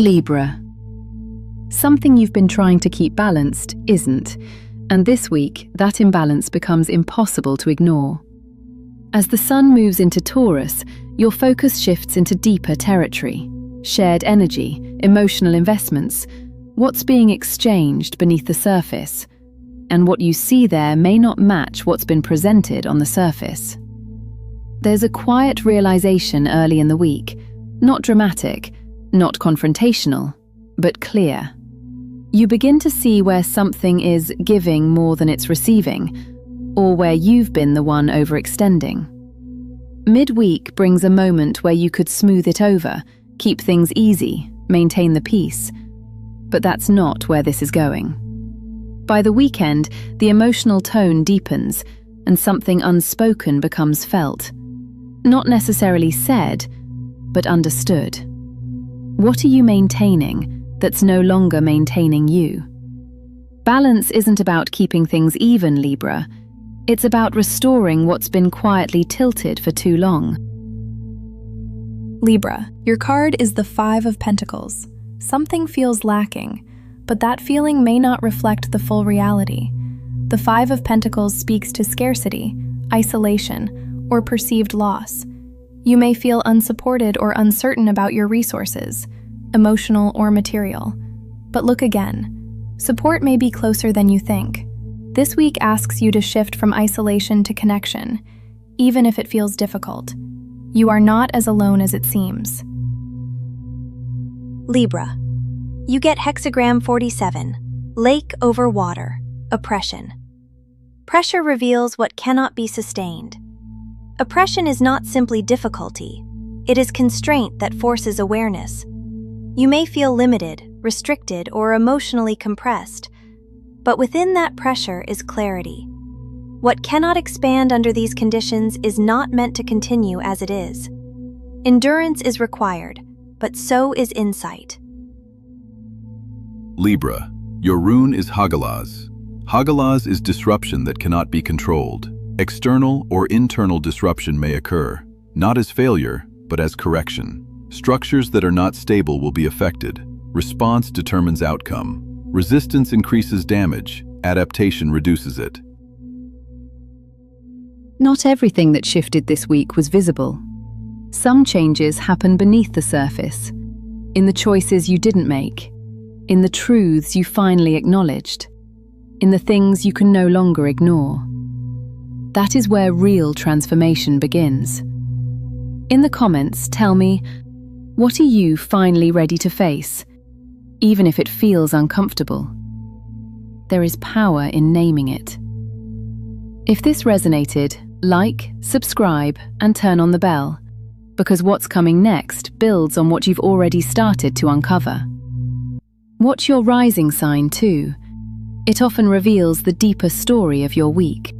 Libra. Something you've been trying to keep balanced isn't, and this week that imbalance becomes impossible to ignore. As the sun moves into Taurus, your focus shifts into deeper territory, shared energy, emotional investments, what's being exchanged beneath the surface, and what you see there may not match what's been presented on the surface. There's a quiet realization early in the week, not dramatic, not confrontational, but clear. You begin to see where something is giving more than it's receiving, or where you've been the one overextending. Midweek brings a moment where you could smooth it over, keep things easy, maintain the peace. But that's not where this is going. By the weekend, the emotional tone deepens, and something unspoken becomes felt. Not necessarily said, but understood. What are you maintaining that's no longer maintaining you? Balance isn't about keeping things even, Libra. It's about restoring what's been quietly tilted for too long. Libra, your card is the Five of Pentacles. Something feels lacking, but that feeling may not reflect the full reality. The Five of Pentacles speaks to scarcity, isolation, or perceived loss. You may feel unsupported or uncertain about your resources, emotional or material. But look again. Support may be closer than you think. This week asks you to shift from isolation to connection, even if it feels difficult. You are not as alone as it seems. Libra. You get hexagram 47, lake over water, oppression. Pressure reveals what cannot be sustained. Oppression is not simply difficulty, it is constraint that forces awareness. You may feel limited, restricted, or emotionally compressed, but within that pressure is clarity. What cannot expand under these conditions is not meant to continue as it is. Endurance is required, but so is insight. Libra, your rune is Hagalaz. Hagalaz is disruption that cannot be controlled. External or internal disruption may occur, not as failure, but as correction. Structures that are not stable will be affected. Response determines outcome. Resistance increases damage, adaptation reduces it. Not everything that shifted this week was visible. Some changes happen beneath the surface, in the choices you didn't make, in the truths you finally acknowledged, in the things you can no longer ignore. That is where real transformation begins. In the comments, tell me, what are you finally ready to face, even if it feels uncomfortable? There is power in naming it. If this resonated, like, subscribe, and turn on the bell, because what's coming next builds on what you've already started to uncover. Watch your rising sign too. It often reveals the deeper story of your week.